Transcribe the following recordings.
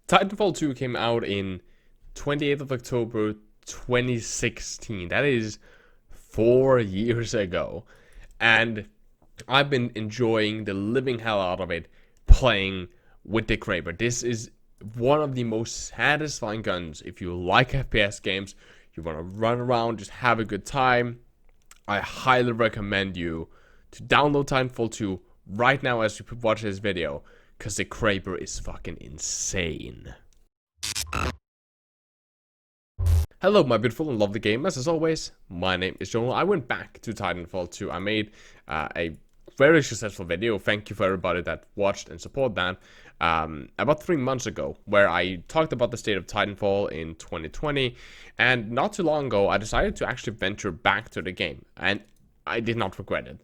Titanfall 2 came out in 28th of October 2016. That is 4 years ago. And I've been enjoying the living hell out of it playing with the kraber. This is one of the most satisfying guns. If you like FPS games, you want to run around, just have a good time, I highly recommend you to download Titanfall 2 right now as you watch this video, because the kraber is fucking insane. Hello my beautiful and lovely gamers, as always, my name is Jonal. I went back to Titanfall 2. I made a very successful video, thank you for everybody that watched and support that, about 3 months ago, where I talked about the state of Titanfall in 2020, and not too long ago I decided to actually venture back to the game, and I did not regret it.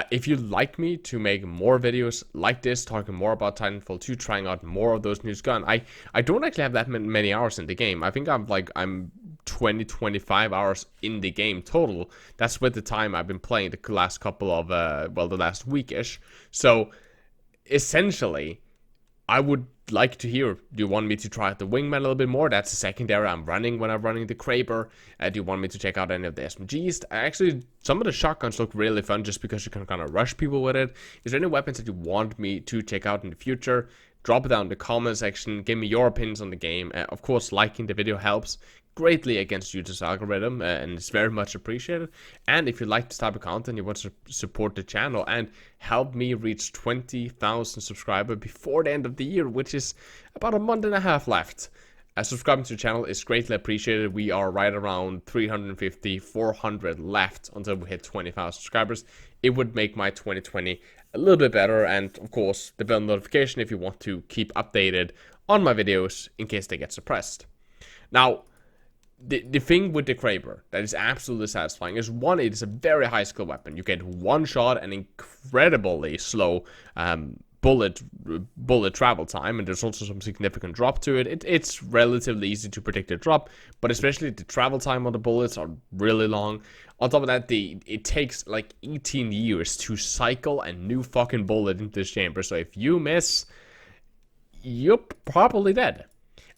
If you'd like me to make more videos like this, talking more about Titanfall 2, trying out more of those new guns, I don't actually have that many hours in the game. I think I'm 20-25 hours in the game total. That's with the time I've been playing the last couple of, the last weekish. So, essentially, I would like to hear, do you want me to try out the wingman a little bit more? That's the secondary I'm running when I'm running the kraber. Do you want me to check out any of the SMGs? Actually, some of the shotguns look really fun just because you can kind of rush people with it. Is there any weapons that you want me to check out in the future? Drop it down in the comment section. Give me your opinions on the game. Of course, liking the video helps greatly against YouTube's algorithm, and it's very much appreciated. And if you like this type of content, you want to support the channel and help me reach 20,000 subscribers before the end of the year, which is about a month and a half left. Subscribing to the channel is greatly appreciated. We are right around 350, 400 left until we hit 20,000 subscribers. It would make my 2020 a little bit better, and of course the bell notification if you want to keep updated on my videos in case they get suppressed. Now, the thing with the kraber that is absolutely satisfying is, one, it is a very high skill weapon. You get one shot and incredibly slow bullet travel time, and there's also some significant drop to it. It's relatively easy to predict the drop, but especially the travel time on the bullets are really long. On top of that, it takes like 18 years to cycle a new fucking bullet into this chamber, so if you miss, you're probably dead.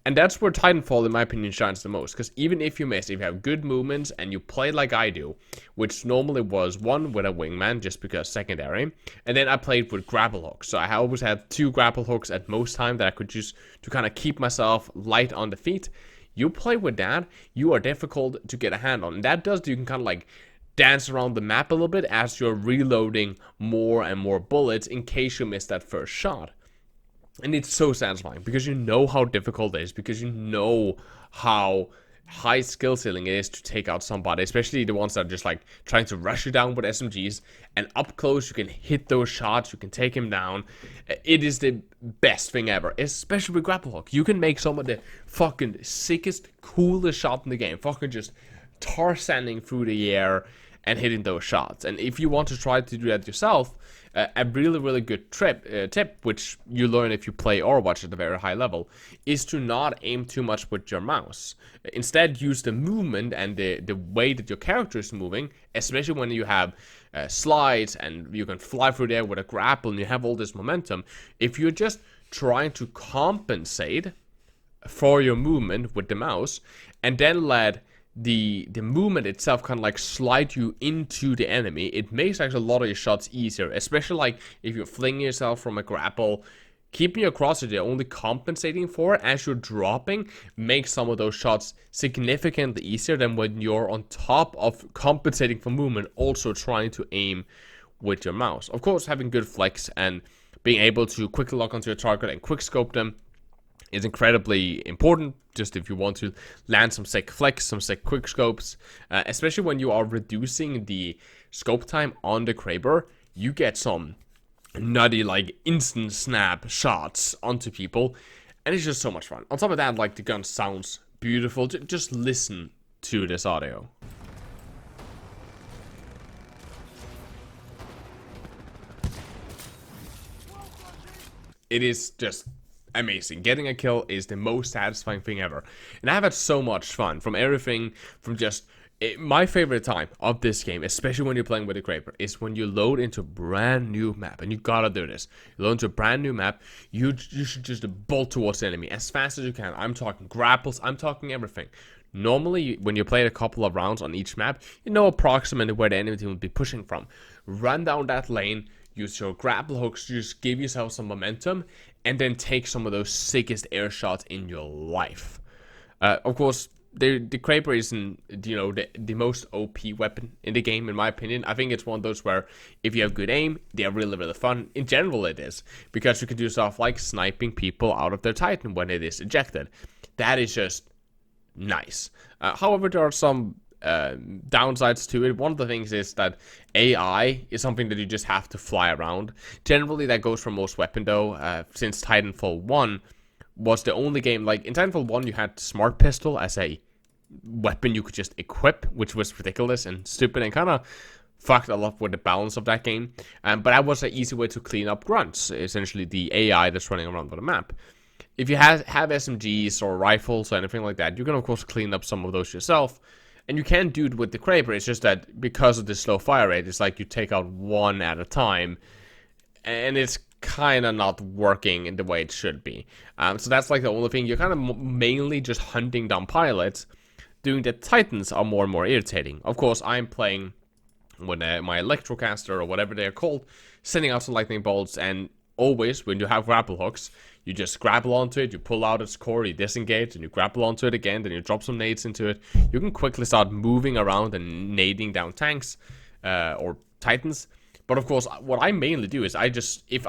And that's where Titanfall, in my opinion, shines the most. Because even if you miss, if you have good movements and you play like I do, which normally was one with a wingman, just because secondary, and then I played with grapple hooks. So I always had 2 grapple hooks at most time that I could use to kind of keep myself light on the feet. You play with that, you are difficult to get a hand on. And that does, you can kind of like dance around the map a little bit as you're reloading more and more bullets in case you miss that first shot. And it's so satisfying because you know how difficult it is, because you know how high skill ceiling it is to take out somebody, especially the ones that are just like trying to rush you down with SMGs, and up close you can hit those shots, you can take him down. It is the best thing ever, especially with grapple hook. You can make some of the fucking sickest, coolest shot in the game, fucking just Tarzaning through the air and hitting those shots. And if you want to try to do that yourself, a really good tip, which you learn if you play Overwatch at a very high level, is to not aim too much with your mouse. Instead, use the movement and the way that your character is moving, especially when you have slides and you can fly through there with a grapple and you have all this momentum. If you're just trying to compensate for your movement with the mouse and then let the movement itself kind of like slide you into the enemy, it makes actually a lot of your shots easier, especially like if you're flinging yourself from a grapple. Keeping your crosshair only compensating for it as you're dropping makes some of those shots significantly easier than when you're on top of compensating for movement, also trying to aim with your mouse. Of course, having good flex and being able to quickly lock onto your target and quick scope them is incredibly important, just if you want to land some sick flex, some sick quick scopes, especially when you are reducing the scope time on the kraber. You get some nutty, like, instant snap shots onto people, and it's just so much fun. On top of that, like, the gun sounds beautiful. Just listen to this audio. It is just amazing. Getting a kill is the most satisfying thing ever, and I've had so much fun from everything from just My favorite time of this game, especially when you're playing with a kraber, is when you load into a brand new map, and you gotta do this. You load into a brand new map, you should just bolt towards the enemy as fast as you can. I'm talking grapples, I'm talking everything. Normally, when you play a couple of rounds on each map, you know approximately where the enemy team will be pushing from. Run down that lane, use your grapple hooks, just give yourself some momentum, and then take some of those sickest air shots in your life. Of course, the kraber isn't, the most OP weapon in the game, in my opinion. I think it's one of those where if you have good aim, they are really, really fun. In general, it is, because you can do stuff like sniping people out of their Titan when it is ejected. That is just nice. However, there are some downsides to it. One of the things is that AI is something that you just have to fly around. Generally, that goes for most weapon, though, since Titanfall 1 was the only game, like in Titanfall 1 you had Smart Pistol as a weapon you could just equip, which was ridiculous and stupid and kind of fucked a lot with the balance of that game. But that was an easy way to clean up grunts, essentially the AI that's running around on the map. If you have SMGs or rifles or anything like that, you can of course clean up some of those yourself. And you can do it with the kraber. It's just that because of the slow fire rate, it's like you take out one at a time, and it's kind of not working in the way it should be. So that's like the only thing. You're kind of mainly just hunting down pilots. Doing the Titans are more and more irritating. Of course, I'm playing with my Electrocaster or whatever they're called, sending out some lightning bolts, and always when you have grapple hooks, you just grapple onto it, you pull out its core, you disengage, and you grapple onto it again, then you drop some nades into it. You can quickly start moving around and nading down tanks or Titans. But of course, what I mainly do is I just, if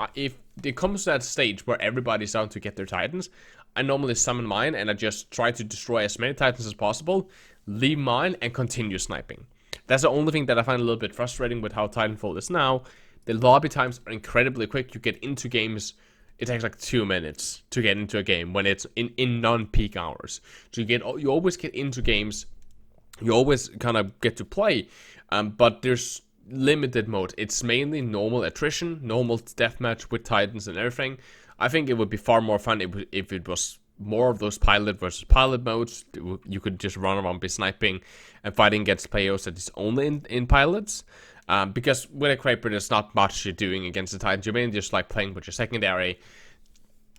it comes to that stage where everybody's down to get their Titans, I normally summon mine and I just try to destroy as many Titans as possible, leave mine, and continue sniping. That's the only thing that I find a little bit frustrating with how Titanfall is now. The lobby times are incredibly quick. You get into games, it takes like 2 minutes to get into a game when it's in non-peak hours. So you always get into games, you always kind of get to play, but there's limited mode. It's mainly normal attrition, normal deathmatch with Titans and everything. I think it would be far more fun if it was more of those pilot versus pilot modes. You could just run around be sniping and fighting against players that is only in pilots. Because with a kraber, there's not much you're doing against the Titans. You're mainly just like playing with your secondary.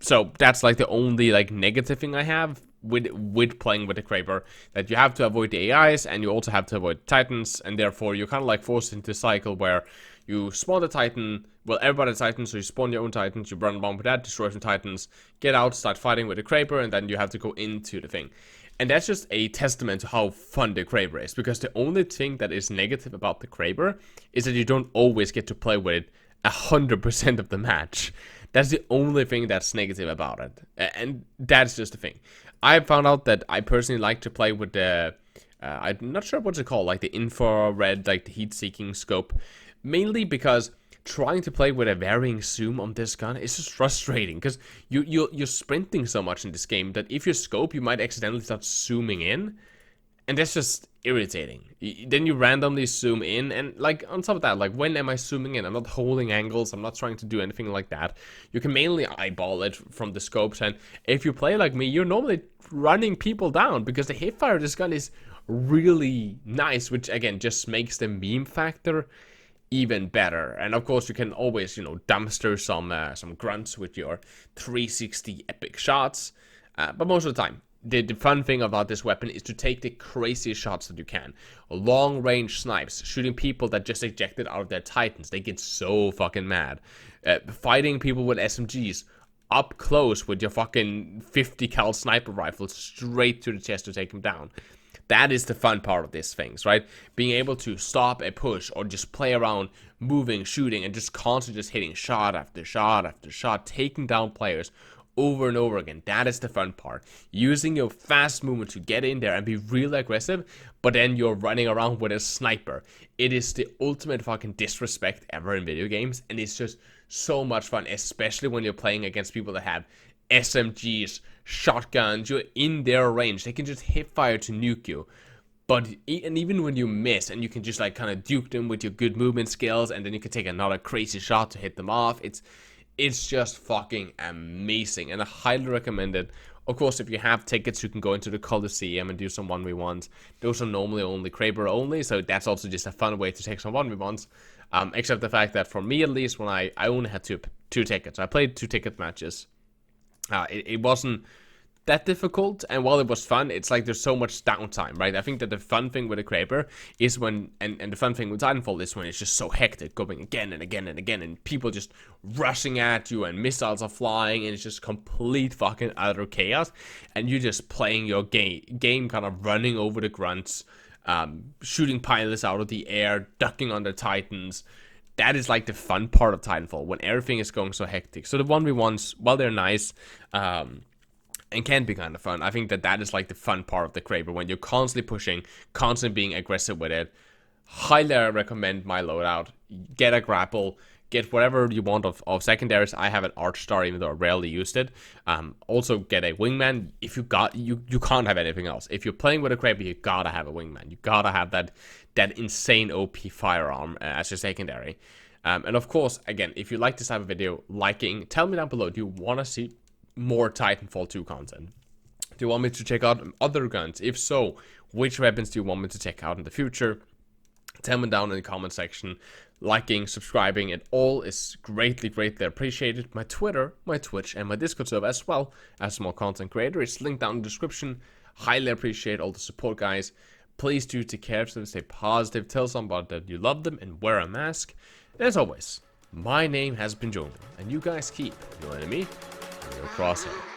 So that's like the only like negative thing I have with playing with the kraber, that you have to avoid the AIs and you also have to avoid Titans, and therefore you're kind of like forced into a cycle where you spawn a Titan, well, everybody's Titans, so you spawn your own Titans, you run around with that, destroy some Titans, get out, start fighting with the kraber, and then you have to go into the thing. And that's just a testament to how fun the kraber is, because the only thing that is negative about the kraber is that you don't always get to play with it 100% of the match. That's the only thing that's negative about it, and that's just the thing. I found out that I personally like to play with the, I'm not sure what's it called, like the infrared, like the heat-seeking scope, mainly because trying to play with a varying zoom on this gun is just frustrating, because you're sprinting so much in this game that if you scope, you might accidentally start zooming in, and that's just irritating. Then you randomly zoom in, and like on top of that, like when am I zooming in? I'm not holding angles, I'm not trying to do anything like that. You can mainly eyeball it from the scopes, and if you play like me, you're normally running people down because the hipfire of this gun is really nice, which again just makes the meme factor even better. And of course you can always, dumpster some grunts with your 360 epic shots, but most of the time the fun thing about this weapon is to take the craziest shots that you can. Long range snipes, shooting people that just ejected out of their Titans. They get so fucking mad. Fighting people with SMGs up close with your fucking 50 cal sniper rifle straight to the chest to take them down. That is the fun part of these things, right? Being able to stop a push or just play around, moving, shooting, and just constantly just hitting shot after shot after shot, taking down players over and over again. That is the fun part. Using your fast movement to get in there and be really aggressive, but then you're running around with a sniper. It is the ultimate fucking disrespect ever in video games, and it's just so much fun, especially when you're playing against people that have SMGs, shotguns. You're in their range. They can just hip fire to nuke you. But even when you miss and you can just like kind of duke them with your good movement skills, and then you can take another crazy shot to hit them off, it's just fucking amazing, and I highly recommend it Of course, if you have tickets, you can go into the Coliseum and do some 1v1s. Those are normally only kraber only, so that's also just a fun way to take some 1v1s. Except the fact that for me, at least, when I only had two tickets. I played 2 ticket matches. It wasn't that difficult, and while it was fun, it's like there's so much downtime, right? I think that the fun thing with a kraber is when, and the fun thing with Titanfall is when it's just so hectic, going again and again and again, and people just rushing at you, and missiles are flying, and it's just complete fucking utter chaos, and you're just playing your game kind of running over the grunts, shooting pilots out of the air, ducking under Titans. That is like the fun part of Titanfall, when everything is going so hectic. So the 1v1s, while they're nice, and can be kind of fun, I think that is like the fun part of the kraber, when you're constantly pushing, constantly being aggressive with it. Highly recommend my loadout. Get a grapple, get whatever you want of secondaries. I have an arch star, even though I rarely used it. Also get a wingman. If you can't have anything else. If you're playing with a kraber, you gotta have a wingman. You gotta have that insane OP firearm as your secondary. And of course, again, if you like this type of video, liking, tell me down below, do you want to see more Titanfall 2 content? Do you want me to check out other guns? If so, which weapons do you want me to check out in the future? Tell me down in the comment section. Liking, subscribing, it all is greatly appreciated. My Twitter, my Twitch, and my Discord server, as well as small content creator, is linked down in the description. Highly appreciate all the support, guys. Please do take care of them, stay positive, tell somebody that you love them, and wear a mask. And as always, my name has been Jonal, and you guys keep your enemy in your crosshair.